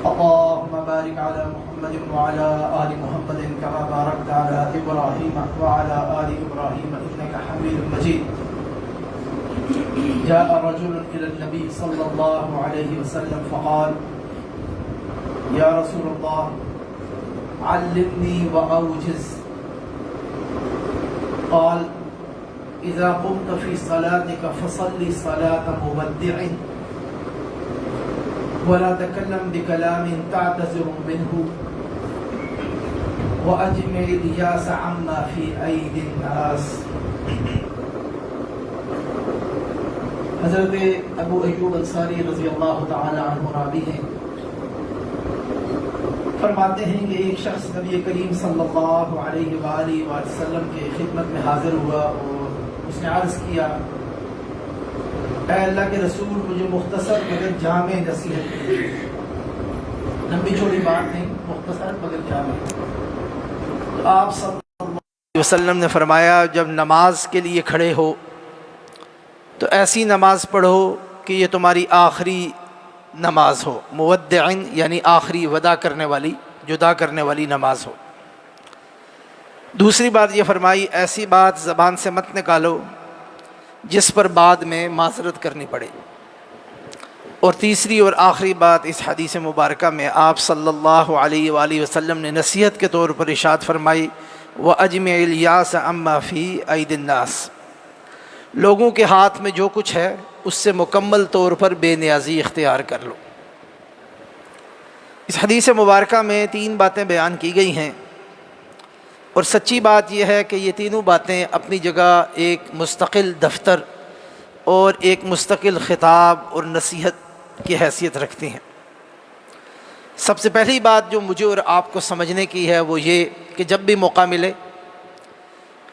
اللهم بارك على محمد وعلى آل محمد كما باركت على إبراهيم وعلى آل إبراهيم إنك حميد مجيد. جاء رجل إلى النبي صلى الله عليه وسلم فقال: يا رسول الله علمني وأوجز. قال: إذا قمت في صلاتك فصل صلاة مودع ولا تكلم بكلام تعتذر منه وأجمع الياس عما في أيدي الناس. حضرت ابو ایوب انصاری رضی اللہ تعالی عنہ راوی ہیں، فرماتے ہیں کہ ایک شخص نبی کریم صلی اللہ علیہ وآلہ وسلم کے خدمت میں حاضر ہوا اور اس نے عرض کیا: اے اللہ کے رسول، مجھے مختصر مگر جامع نصیحت کیجیے. لمبی چوڑی بات نہیں، مختصر مگر جامع. تو آپ صلی اللہ علیہ وسلم نے فرمایا، جب نماز کے لیے کھڑے ہو تو ایسی نماز پڑھو کہ یہ تمہاری آخری نماز ہو، مودعن یعنی آخری وداع کرنے والی، جدا کرنے والی نماز ہو. دوسری بات یہ فرمائی، ایسی بات زبان سے مت نکالو جس پر بعد میں معذرت کرنی پڑے. اور تیسری اور آخری بات اس حدیث مبارکہ میں آپ صلی اللہ علیہ وآلہ وسلم نے نصیحت کے طور پر ارشاد فرمائی: وَأَجْمِعِ الْيَاسَ عَمَّا فِي أَيْدِي النَّاسِ. لوگوں کے ہاتھ میں جو کچھ ہے اس سے مکمل طور پر بے نیازی اختیار کر لو. اس حدیث مبارکہ میں 3 باتیں بیان کی گئی ہیں، اور سچی بات یہ ہے کہ یہ تینوں باتیں اپنی جگہ ایک مستقل دفتر اور ایک مستقل خطاب اور نصیحت کی حیثیت رکھتی ہیں. سب سے پہلی بات جو مجھے اور آپ کو سمجھنے کی ہے وہ یہ کہ جب بھی موقع ملے،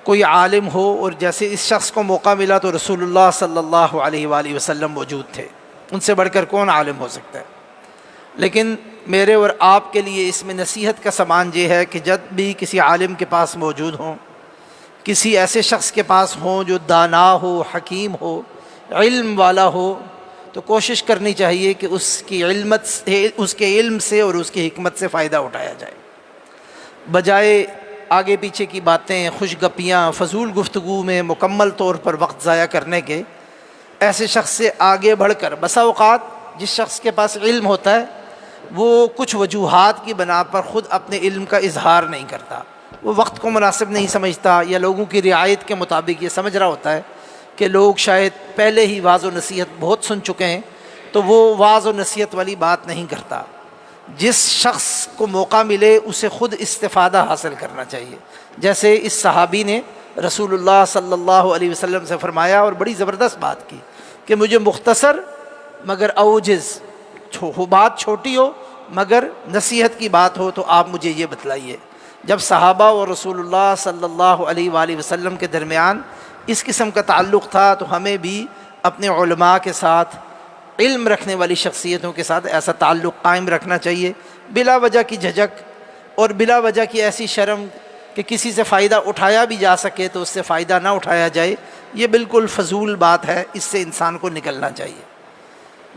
کوئی عالم ہو، اور جیسے اس شخص کو موقع ملا تو رسول اللہ صلی اللہ علیہ وآلہ وسلم موجود تھے، ان سے بڑھ کر کون عالم ہو سکتا ہے. لیکن میرے اور آپ کے لیے اس میں نصیحت کا سامان یہ ہے کہ جب بھی کسی عالم کے پاس موجود ہوں، کسی ایسے شخص کے پاس ہوں جو دانا ہو، حکیم ہو، علم والا ہو، تو کوشش کرنی چاہیے کہ اس کے علم سے اور اس کی حکمت سے فائدہ اٹھایا جائے، بجائے آگے پیچھے کی باتیں، خوش گپیاں، فضول گفتگو میں مکمل طور پر وقت ضائع کرنے کے. ایسے شخص سے آگے بڑھ کر، بسا اوقات جس شخص کے پاس علم ہوتا ہے وہ کچھ وجوہات کی بنا پر خود اپنے علم کا اظہار نہیں کرتا، وہ وقت کو مناسب نہیں سمجھتا، یا لوگوں کی رعایت کے مطابق یہ سمجھ رہا ہوتا ہے کہ لوگ شاید پہلے ہی وعظ و نصیحت بہت سن چکے ہیں، تو وہ وعظ و نصیحت والی بات نہیں کرتا. جس شخص کو موقع ملے اسے خود استفادہ حاصل کرنا چاہیے. جیسے اس صحابی نے رسول اللہ صلی اللہ علیہ وسلم سے فرمایا اور بڑی زبردست بات کی کہ مجھے مختصر مگر اوجز، بات چھوٹی ہو مگر نصیحت کی بات ہو تو آپ مجھے یہ بتلائیے. جب صحابہ اور رسول اللہ صلی اللہ علیہ وآلہ وسلم کے درمیان اس قسم کا تعلق تھا تو ہمیں بھی اپنے علماء کے ساتھ، علم رکھنے والی شخصیتوں کے ساتھ ایسا تعلق قائم رکھنا چاہیے. بلا وجہ کی جھجک اور بلا وجہ کی ایسی شرم کہ کسی سے فائدہ اٹھایا بھی جا سکے تو اس سے فائدہ نہ اٹھایا جائے، یہ بالکل فضول بات ہے، اس سے انسان کو نکلنا چاہیے.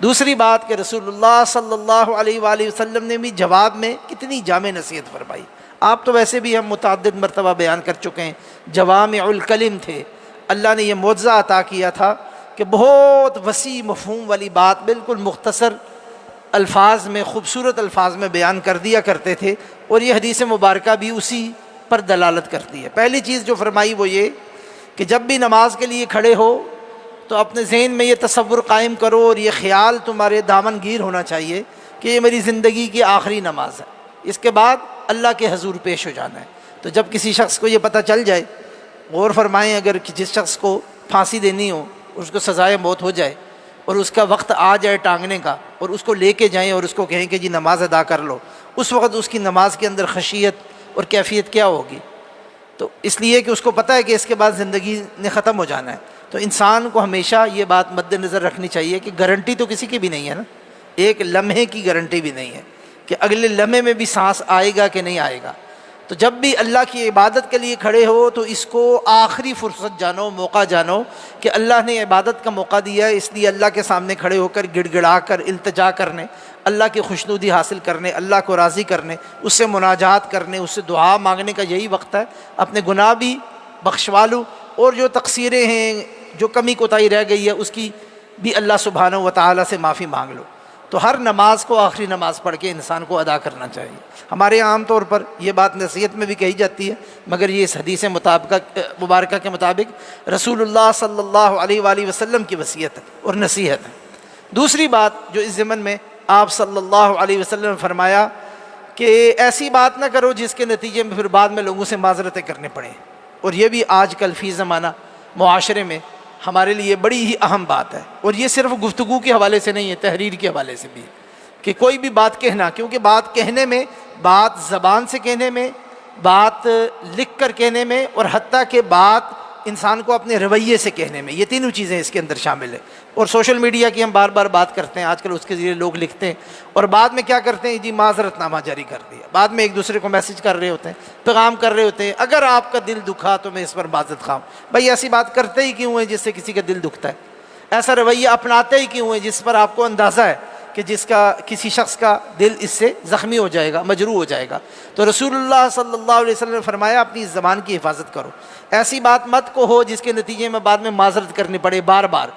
دوسری بات کہ رسول اللہ صلی اللہ علیہ وآلہ وسلم نے بھی جواب میں کتنی جامع نصیحت فرمائی. آپ تو ویسے بھی ہم متعدد مرتبہ بیان کر چکے ہیں، جوامع الکلم تھے. اللہ نے یہ معجزہ عطا کیا تھا کہ بہت وسیع مفہوم والی بات بالکل مختصر الفاظ میں، خوبصورت الفاظ میں بیان کر دیا کرتے تھے، اور یہ حدیث مبارکہ بھی اسی پر دلالت کرتی ہے. پہلی چیز جو فرمائی وہ یہ کہ جب بھی نماز کے لیے کھڑے ہو تو اپنے ذہن میں یہ تصور قائم کرو اور یہ خیال تمہارے دامن گیر ہونا چاہیے کہ یہ میری زندگی کی آخری نماز ہے، اس کے بعد اللہ کے حضور پیش ہو جانا ہے. تو جب کسی شخص کو یہ پتہ چل جائے، غور فرمائیں، اگر جس شخص کو پھانسی دینی ہو، اس کو سزائے موت ہو جائے اور اس کا وقت آ جائے ٹانگنے کا، اور اس کو لے کے جائیں اور اس کو کہیں کہ جی نماز ادا کر لو، اس وقت اس کی نماز کے اندر خشیت اور کیفیت کیا ہوگی؟ تو اس لیے کہ اس کو پتہ ہے کہ اس کے بعد زندگی نے ختم ہو جانا ہے. تو انسان کو ہمیشہ یہ بات مد نظر رکھنی چاہیے کہ گارنٹی تو کسی کی بھی نہیں ہے نا، ایک لمحے کی گارنٹی بھی نہیں ہے کہ اگلے لمحے میں بھی سانس آئے گا کہ نہیں آئے گا. تو جب بھی اللہ کی عبادت کے لیے کھڑے ہو تو اس کو آخری فرصت جانو، موقع جانو کہ اللہ نے عبادت کا موقع دیا ہے، اس لیے اللہ کے سامنے کھڑے ہو کر گڑ گڑا کر التجا کرنے، اللہ کی خوشنودی حاصل کرنے، اللہ کو راضی کرنے، اس سے مناجات کرنے، اس سے دعا مانگنے کا یہی وقت ہے۔ اپنے گناہ بھی بخشوا لو، اور جو تقصیریں ہیں، جو کمی کوتاہی رہ گئی ہے، اس کی بھی اللہ سبحانہ و تعالیٰ سے معافی مانگ لو۔ تو ہر نماز کو آخری نماز پڑھ کے انسان کو ادا کرنا چاہیے۔ ہمارے عام طور پر یہ بات نصیحت میں بھی کہی جاتی ہے، مگر یہ اس حدیث مبارکہ کے مطابق رسول اللہ صلی اللہ علیہ وآلہ وسلم کی وصیت ہے اور نصیحت ہے۔ دوسری بات جو اس ضمن میں آپ صلی اللہ علیہ وسلم نے فرمایا کہ ایسی بات نہ کرو جس کے نتیجے میں پھر بعد میں لوگوں سے معذرتیں کرنے پڑیں، اور یہ بھی آج کل فی زمانہ معاشرے میں ہمارے لیے بڑی ہی اہم بات ہے۔ اور یہ صرف گفتگو کے حوالے سے نہیں ہے، تحریر کے حوالے سے بھی ہے کہ کوئی بھی بات کہنا، کیونکہ بات کہنے میں، بات زبان سے کہنے میں، بات لکھ کر کہنے میں، اور حتیٰ کہ بات انسان کو اپنے رویے سے کہنے میں، یہ تینوں چیزیں اس کے اندر شامل ہیں۔ اور سوشل میڈیا کی ہم بار بار بات کرتے ہیں، آج کل اس کے ذریعے لوگ لکھتے ہیں اور بعد میں کیا کرتے ہیں، جی معذرت نامہ جاری کر دیا، بعد میں ایک دوسرے کو میسج کر رہے ہوتے ہیں، پیغام کر رہے ہوتے ہیں، اگر آپ کا دل دکھا تو میں اس پر معذرت خواہوں۔ بھائی ایسی بات کرتے ہی کیوں ہیں جس سے کسی کا دل دکھتا ہے؟ ایسا رویہ اپناتے ہی کیوں ہیں جس پر آپ کو اندازہ ہے کہ کسی شخص کا دل اس سے زخمی ہو جائے گا، مجروح ہو جائے گا؟ تو رسول اللہ صلی اللہ علیہ وسلم نے فرمایا اپنی زبان کی حفاظت کرو، ایسی بات مت کو ہو جس کے نتیجے میں بعد میں معذرت کرنی پڑے بار بار۔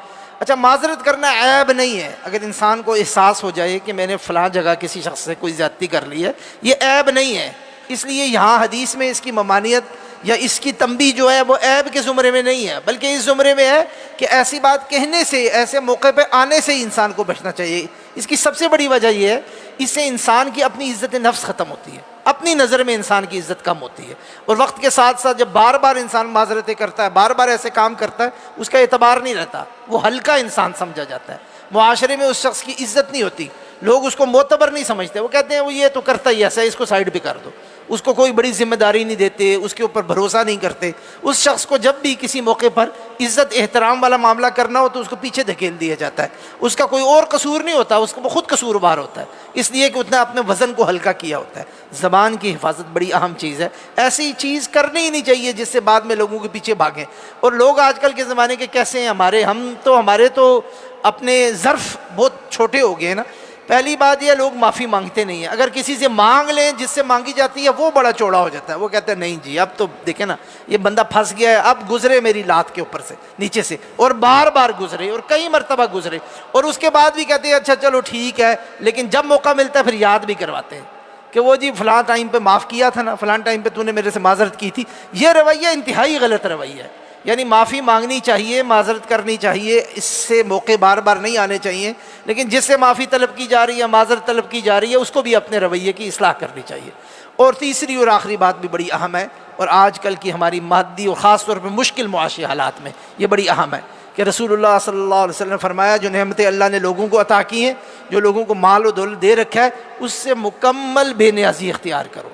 اچھا، معذرت کرنا عیب نہیں ہے، اگر انسان کو احساس ہو جائے کہ میں نے فلاں جگہ کسی شخص سے کوئی زیادتی کر لی ہے، یہ عیب نہیں ہے۔ اس لیے یہاں حدیث میں اس کی ممانعت یا اس کی تنبیہ جو ہے وہ عیب کے زمرے میں نہیں ہے، بلکہ اس زمرے میں ہے کہ ایسی بات کہنے سے، ایسے موقع پہ آنے سے انسان کو بچنا چاہیے۔ اس کی سب سے بڑی وجہ یہ ہے، اس سے انسان کی اپنی عزت نفس ختم ہوتی ہے، اپنی نظر میں انسان کی عزت کم ہوتی ہے، اور وقت کے ساتھ ساتھ جب بار بار انسان معذرتیں کرتا ہے، بار بار ایسے کام کرتا ہے، اس کا اعتبار نہیں رہتا، وہ ہلکا انسان سمجھا جاتا ہے، معاشرے میں اس شخص کی عزت نہیں ہوتی، لوگ اس کو معتبر نہیں سمجھتے، وہ کہتے ہیں وہ یہ تو کرتا ہی ایسا ہے، اس کو سائڈ پہ کر دو، اس کو کوئی بڑی ذمہ داری نہیں دیتے، اس کے اوپر بھروسہ نہیں کرتے۔ اس شخص کو جب بھی کسی موقع پر عزت احترام والا معاملہ کرنا ہو تو اس کو پیچھے دھکیل دیا جاتا ہے، اس کا کوئی اور قصور نہیں ہوتا، اس کو خود قصوروار ہوتا ہے، اس لیے کہ اس نے اپنے وزن کو ہلکا کیا ہوتا ہے۔ زبان کی حفاظت بڑی اہم چیز ہے، ایسی چیز کرنی ہی نہیں چاہیے جس سے بعد میں لوگوں کے پیچھے بھاگیں۔ اور لوگ آج کل کے زمانے کے کیسے ہیں، ہمارے تو اپنے ظرف بہت چھوٹے ہو گئے ہیں نا۔ پہلی بات یہ، لوگ معافی مانگتے نہیں ہیں، اگر کسی سے مانگ لیں جس سے مانگی جاتی ہے وہ بڑا چوڑا ہو جاتا ہے، وہ کہتے ہیں نہیں جی اب تو دیکھیں نا یہ بندہ پھنس گیا ہے، اب گزرے میری لات کے اوپر سے نیچے سے، اور بار بار گزرے اور کئی مرتبہ گزرے، اور اس کے بعد بھی کہتے ہیں اچھا چلو ٹھیک ہے، لیکن جب موقع ملتا ہے پھر یاد بھی کرواتے ہیں کہ وہ جی فلاں ٹائم پہ معاف کیا تھا نا، فلاں ٹائم پہ تو نے میرے سے معذرت کی تھی۔ یہ رویہ انتہائی غلط رویہ ہے، یعنی معافی مانگنی چاہیے، معذرت کرنی چاہیے، اس سے موقع بار بار نہیں آنے چاہیے، لیکن جس سے معافی طلب کی جا رہی ہے، معذرت طلب کی جا رہی ہے، اس کو بھی اپنے رویے کی اصلاح کرنی چاہیے۔ اور تیسری اور آخری بات بھی بڑی اہم ہے، اور آج کل کی ہماری مادی اور خاص طور پہ مشکل معاشی حالات میں یہ بڑی اہم ہے کہ رسول اللہ صلی اللہ علیہ وسلم نے فرمایا جو نعمتیں اللہ نے لوگوں کو عطا کی ہیں، جو لوگوں کو مال و دولت دے رکھا ہے، اس سے مکمل بے نیازی اختیار کرو،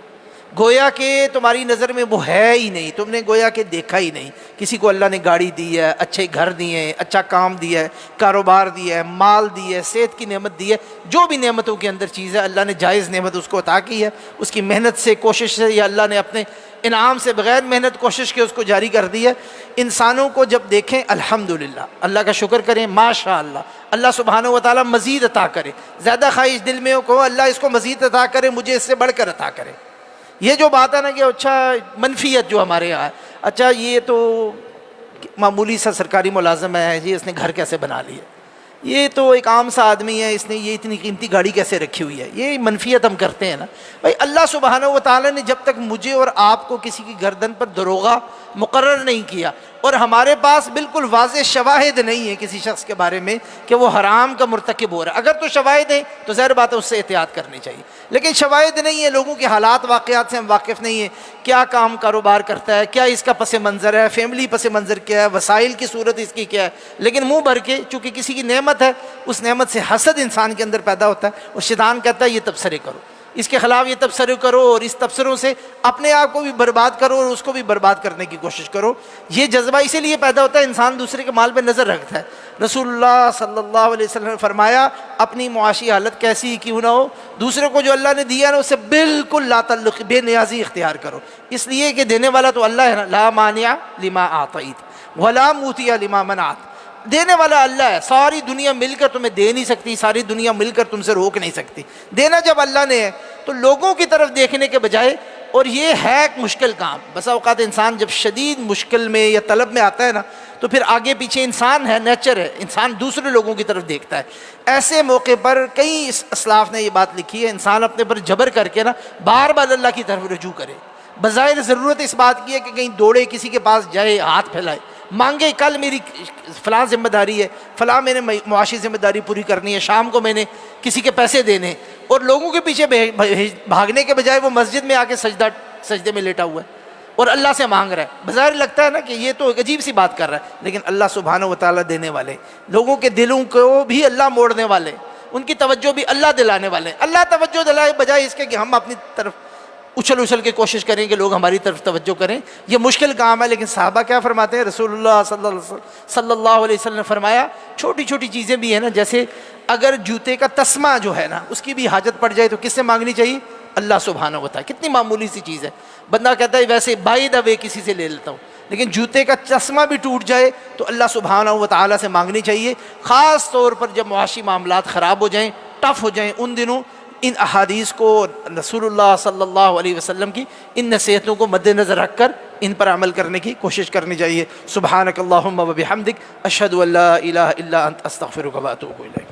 گویا کہ تمہاری نظر میں وہ ہے ہی نہیں، تم نے گویا کہ دیکھا ہی نہیں۔ کسی کو اللہ نے گاڑی دی ہے، اچھے گھر دیے ہیں، اچھا کام دیا ہے، کاروبار دیا ہے، مال دی ہے، صحت کی نعمت دی ہے، جو بھی نعمتوں کے اندر چیز ہے اللہ نے جائز نعمت اس کو عطا کی ہے، اس کی محنت سے، کوشش سے، یا اللہ نے اپنے انعام سے بغیر محنت کوشش کے اس کو جاری کر دی ہے۔ انسانوں کو جب دیکھیں الحمدللہ، اللہ کا شکر کریں، ماشاءاللہ، اللہ سبحانہ و تعالیٰ مزید عطا کرے، زیادہ خواہش دل میں ہو کہ اللہ اس کو مزید عطا کرے، مجھے اس سے بڑھ کر عطا کرے۔ یہ جو بات ہے نا کہ اچھا منفیت جو ہمارے یہاں ہے، اچھا یہ تو معمولی سا سرکاری ملازم ہے جی، اس نے گھر کیسے بنا لیا، یہ تو ایک عام سا آدمی ہے، اس نے یہ اتنی قیمتی گاڑی کیسے رکھی ہوئی ہے، یہ منفیت ہم کرتے ہیں نا۔ بھائی اللہ سبحانہ و تعالیٰ نے جب تک مجھے اور آپ کو کسی کی گردن پر دروغہ مقرر نہیں کیا، اور ہمارے پاس بالکل واضح شواہد نہیں ہے کسی شخص کے بارے میں کہ وہ حرام کا مرتکب ہو رہا ہے، اگر تو شواہد ہیں تو ظاہر بات ہے اس سے احتیاط کرنی چاہیے، لیکن شواہد نہیں ہے، لوگوں کے حالات واقعات سے ہم واقف نہیں ہیں، کیا کام کاروبار کرتا ہے، کیا اس کا پس منظر ہے، فیملی پس منظر کیا ہے، وسائل کی صورت اس کی کیا ہے، لیکن منہ بھر کے چونکہ کسی کی نعمت ہے، اس نعمت سے حسد انسان کے اندر پیدا ہوتا ہے، اور شیطان کہتا ہے یہ تبصرے کرو، اس کے خلاف یہ تبصرے کرو، اور اس تبصروں سے اپنے آپ کو بھی برباد کرو اور اس کو بھی برباد کرنے کی کوشش کرو۔ یہ جذبہ اسی لیے پیدا ہوتا ہے، انسان دوسرے کے مال پہ نظر رکھتا ہے۔ رسول اللہ صلی اللہ علیہ وسلم نے فرمایا اپنی معاشی حالت کیسی ہی کیوں نہ ہو، دوسرے کو جو اللہ نے دیا نا اسے بالکل لا تعلق، بے نیازی اختیار کرو، اس لیے کہ دینے والا تو اللہ ہے نا، لا مانع لما اعطیت ولا موتی لما منعت، دینے والا اللہ ہے، ساری دنیا مل کر تمہیں دے نہیں سکتی، ساری دنیا مل کر تم سے روک نہیں سکتی، دینا جب اللہ نے ہے تو لوگوں کی طرف دیکھنے کے بجائے، اور یہ ہے ایک مشکل کام، بسا اوقات انسان جب شدید مشکل میں یا طلب میں آتا ہے نا تو پھر آگے پیچھے انسان ہے، نیچر ہے، انسان دوسرے لوگوں کی طرف دیکھتا ہے۔ ایسے موقع پر کئی اسلاف نے یہ بات لکھی ہے، انسان اپنے پر جبر کر کے نا بار بار اللہ کی طرف رجوع کرے، بظاہر ضرورت اس بات کی ہے کہ کہیں دوڑے، کسی کے پاس جائے، ہاتھ پھیلائے، مانگے، کل میری فلاں ذمہ داری ہے، فلاں میں نے معاشی ذمہ داری پوری کرنی ہے، شام کو میں نے کسی کے پیسے دینے، اور لوگوں کے پیچھے بھاگنے کے بجائے وہ مسجد میں آ کے سجدے میں لیٹا ہوا ہے اور اللہ سے مانگ رہا ہے۔ بظاہر لگتا ہے نا کہ یہ تو ایک عجیب سی بات کر رہا ہے، لیکن اللہ سبحانہ و تعالیٰ دینے والے، لوگوں کے دلوں کو بھی اللہ موڑنے والے، ان کی توجہ بھی اللہ دلانے والے۔ اللہ توجہ دلائے بجائے اس کے کہ ہم اپنی طرف اچھل کے کوشش کریں کہ لوگ ہماری طرف توجہ کریں، یہ مشکل کام ہے۔ لیکن صحابہ کیا فرماتے ہیں؟ رسول اللہ صلی اللہ علیہ وسلم نے فرمایا چھوٹی چھوٹی چیزیں بھی ہیں نا، جیسے اگر جوتے کا تسمہ جو ہے نا اس کی بھی حاجت پڑ جائے تو کس سے مانگنی چاہیے؟ اللہ سبحانہ و تعالیٰ۔ کتنی معمولی سی چیز ہے، بندہ کہتا ہے ویسے بائی دا وے کسی سے لے لیتا ہوں، لیکن جوتے کا چشمہ بھی ٹوٹ جائے تو اللہ سبحانہ و تعالیٰ سے مانگنی چاہیے، خاص طور پر جب معاشی معاملات خراب ہو جائیں، ٹف ہو جائیں، ان دنوں ان احادیث کو، رسول اللہ صلی اللہ علیہ وسلم کی ان نصیحتوں کو مد نظر رکھ کر ان پر عمل کرنے کی کوشش کرنی چاہیے۔ سبحانک اللہم و بحمدک، اشہد ان لا الہ الا انت، استغفرک و اتوب الیک۔